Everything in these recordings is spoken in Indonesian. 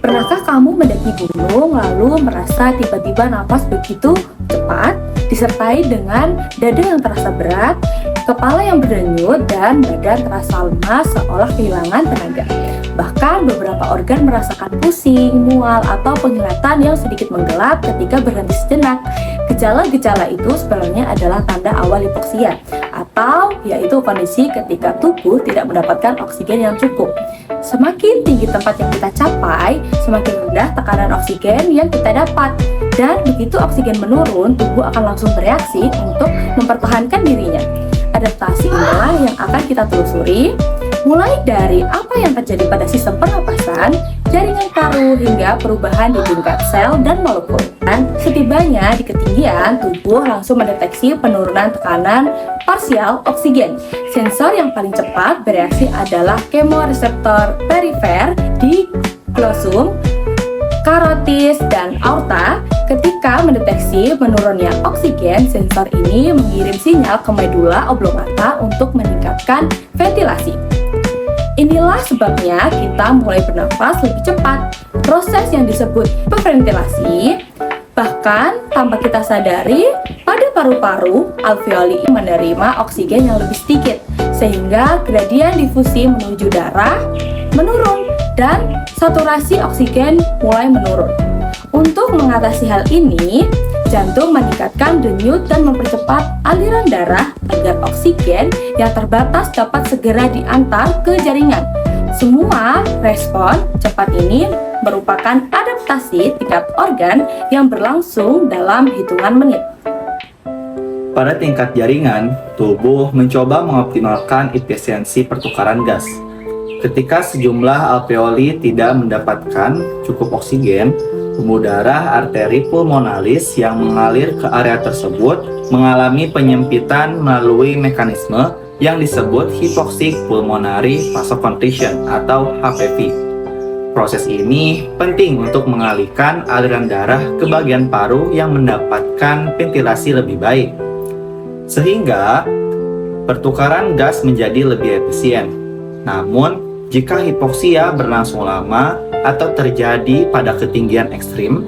Pernahkah kamu mendaki gunung lalu merasa tiba-tiba napas begitu cepat, disertai dengan dada yang terasa berat, kepala yang berdenyut, dan badan terasa lemas seolah kehilangan tenaga. Bahkan beberapa organ merasakan pusing, mual, atau penglihatan yang sedikit menggelap ketika berhenti sejenak. Gejala-gejala itu sebenarnya adalah tanda awal hipoksia, atau yaitu kondisi ketika tubuh tidak mendapatkan oksigen yang cukup. Semakin tinggi tempat yang kita capai, semakin rendah tekanan oksigen yang kita dapat. Dan begitu oksigen menurun, tubuh akan langsung bereaksi untuk mempertahankan dirinya. Adaptasi inilah yang akan kita telusuri, mulai dari apa yang terjadi pada sistem pernapasan, jaringan paru, hingga perubahan di tingkat sel dan molekul. Dan setibanya di ketinggian, tubuh langsung mendeteksi penurunan tekanan parsial oksigen. Sensor yang paling cepat bereaksi adalah kemoreseptor perifer di glosum, karotis, dan aorta. Ketika mendeteksi menurunnya oksigen, sensor ini mengirim sinyal ke medula oblongata untuk meningkatkan ventilasi. Inilah sebabnya kita mulai bernafas lebih cepat. Proses yang disebut hiperventilasi, bahkan tanpa kita sadari, pada paru-paru alveoli menerima oksigen yang lebih sedikit, sehingga gradien difusi menuju darah menurun dan saturasi oksigen mulai menurun. Untuk mengatasi hal ini, jantung meningkatkan denyut dan mempercepat aliran darah agar oksigen yang terbatas dapat segera diantar ke jaringan. Semua respon cepat ini merupakan adaptasi tingkat organ yang berlangsung dalam hitungan menit. Pada tingkat jaringan, tubuh mencoba mengoptimalkan efisiensi pertukaran gas. Ketika sejumlah alveoli tidak mendapatkan cukup oksigen, pembuluh darah arteri pulmonalis yang mengalir ke area tersebut mengalami penyempitan melalui mekanisme yang disebut hypoxic pulmonary vasoconstriction atau HPV. Proses ini penting untuk mengalihkan aliran darah ke bagian paru yang mendapatkan ventilasi lebih baik, sehingga pertukaran gas menjadi lebih efisien. Namun, jika hipoksia berlangsung lama atau terjadi pada ketinggian ekstrim,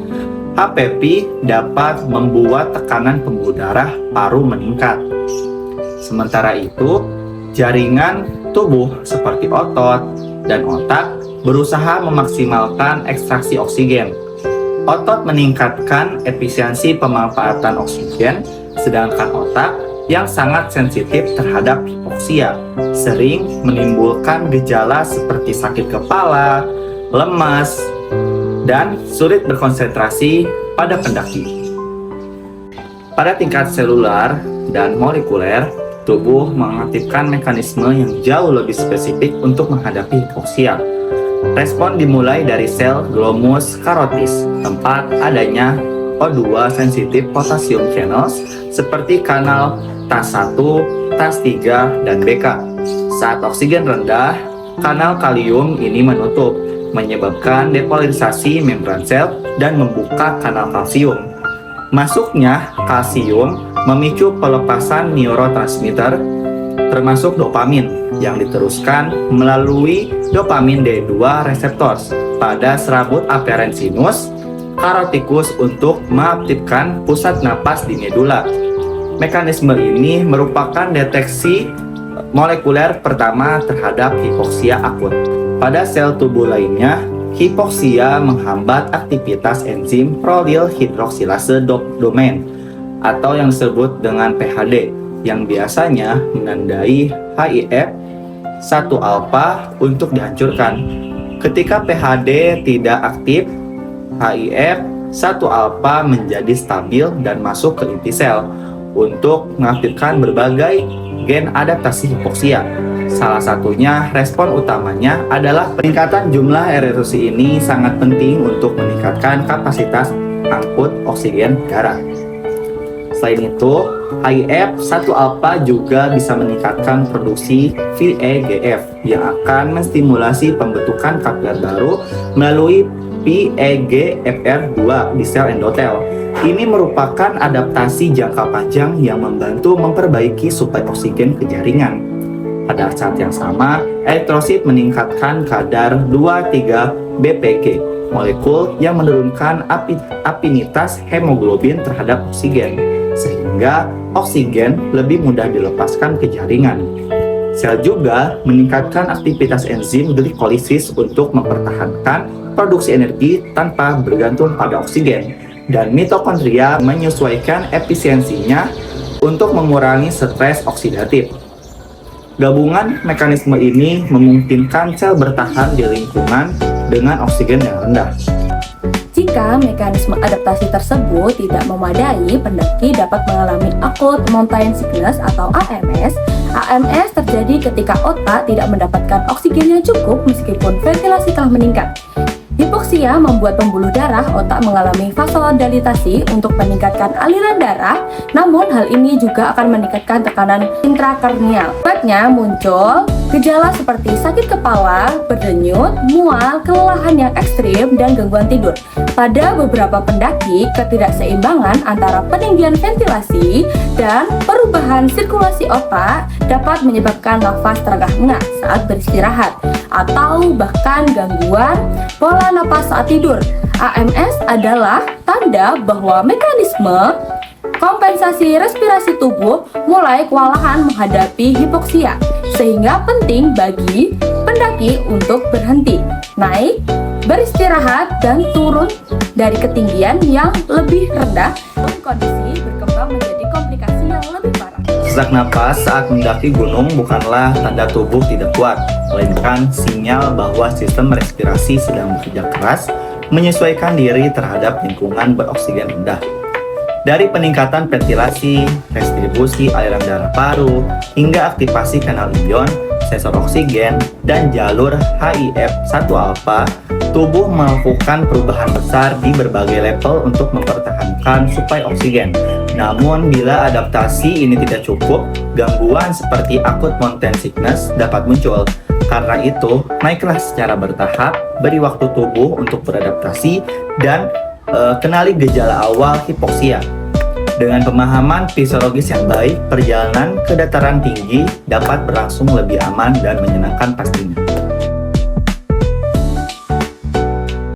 HPV dapat membuat tekanan pembuluh darah paru meningkat. Sementara itu, jaringan tubuh seperti otot dan otak berusaha memaksimalkan ekstraksi oksigen. Otot meningkatkan efisiensi pemanfaatan oksigen, sedangkan otak yang sangat sensitif terhadap hipoksia sering menimbulkan gejala seperti sakit kepala, lemas, dan sulit berkonsentrasi pada pendaki. Pada tingkat selular dan molekuler, tubuh mengaktifkan mekanisme yang jauh lebih spesifik untuk menghadapi hipoksia. Respon dimulai dari sel glomus carotis, tempat adanya O2 sensitif potassium channels seperti kanal TAS1, TAS3, dan BK. Saat oksigen rendah, kanal kalium ini menutup, menyebabkan depolarisasi membran sel dan membuka kanal kalsium. Masuknya kalsium memicu pelepasan neurotransmitter termasuk dopamin yang diteruskan melalui dopamin D2 receptors pada serabut afferent sinus caroticus untuk mengaktifkan pusat napas di medula. Mekanisme ini merupakan deteksi molekuler pertama terhadap hipoksia akut. Pada sel tubuh lainnya, hipoksia menghambat aktivitas enzim prolyl hidroksilase domain atau yang disebut dengan PHD yang biasanya menandai HIF 1-alpha untuk dihancurkan. Ketika PHD tidak aktif, HIF 1-alpha menjadi stabil dan masuk ke inti sel untuk mengaktifkan berbagai gen adaptasi hipoksia. Salah satunya respon utamanya adalah peningkatan jumlah eritrosit. Ini sangat penting untuk meningkatkan kapasitas angkut oksigen darah. Selain itu, HIF 1-alpha juga bisa meningkatkan produksi VEGF yang akan menstimulasi pembentukan kapiler baru melalui PEGFR2 di sel endotel. Ini merupakan adaptasi jangka panjang yang membantu memperbaiki suplai oksigen ke jaringan. Pada saat yang sama, eritrosit meningkatkan kadar 2,3 BPK molekul yang menurunkan afinitas hemoglobin terhadap oksigen, sehingga oksigen lebih mudah dilepaskan ke jaringan. Sel juga meningkatkan aktivitas enzim glikolisis untuk mempertahankan produksi energi tanpa bergantung pada oksigen, dan mitokondria menyesuaikan efisiensinya untuk mengurangi stres oksidatif. Gabungan mekanisme ini memungkinkan sel bertahan di lingkungan dengan oksigen yang rendah. Jika mekanisme adaptasi tersebut tidak memadai, pendaki dapat mengalami acute mountain sickness atau AMS. AMS terjadi ketika otak tidak mendapatkan oksigen yang cukup meskipun ventilasi telah meningkat. Hipoksia membuat pembuluh darah otak mengalami vasodilatasi untuk meningkatkan aliran darah, namun hal ini juga akan meningkatkan tekanan intrakranial. Akibatnya muncul gejala seperti sakit kepala, berdenyut, mual, kelelahan yang ekstrim, dan gangguan tidur. Pada beberapa pendaki, ketidakseimbangan antara peninggian ventilasi dan perubahan sirkulasi otak dapat menyebabkan nafas terengah-engah saat beristirahat, atau bahkan gangguan pola napas saat tidur. AMS adalah tanda bahwa mekanisme kompensasi respirasi tubuh mulai kewalahan menghadapi hipoksia, sehingga penting bagi pendaki untuk berhenti, naik, beristirahat, dan turun dari ketinggian yang lebih rendah. Kondisi berkembang menjadi komplikasi yang lebih parah. Sesak napas saat mendaki gunung bukanlah tanda tubuh tidak kuat, melainkan sinyal bahwa sistem respirasi sedang bekerja keras menyesuaikan diri terhadap lingkungan beroksigen rendah. Dari peningkatan ventilasi, distribusi aliran darah paru, hingga aktivasi kanal ion, sensor oksigen, dan jalur HIF-1-alfa, tubuh melakukan perubahan besar di berbagai level untuk mempertahankan suplai oksigen. Namun, bila adaptasi ini tidak cukup, gangguan seperti acute mountain sickness dapat muncul. Karena itu, naiklah secara bertahap, beri waktu tubuh untuk beradaptasi, dan kenali gejala awal hipoksia. Dengan pemahaman fisiologis yang baik, perjalanan ke dataran tinggi dapat berlangsung lebih aman dan menyenangkan pastinya.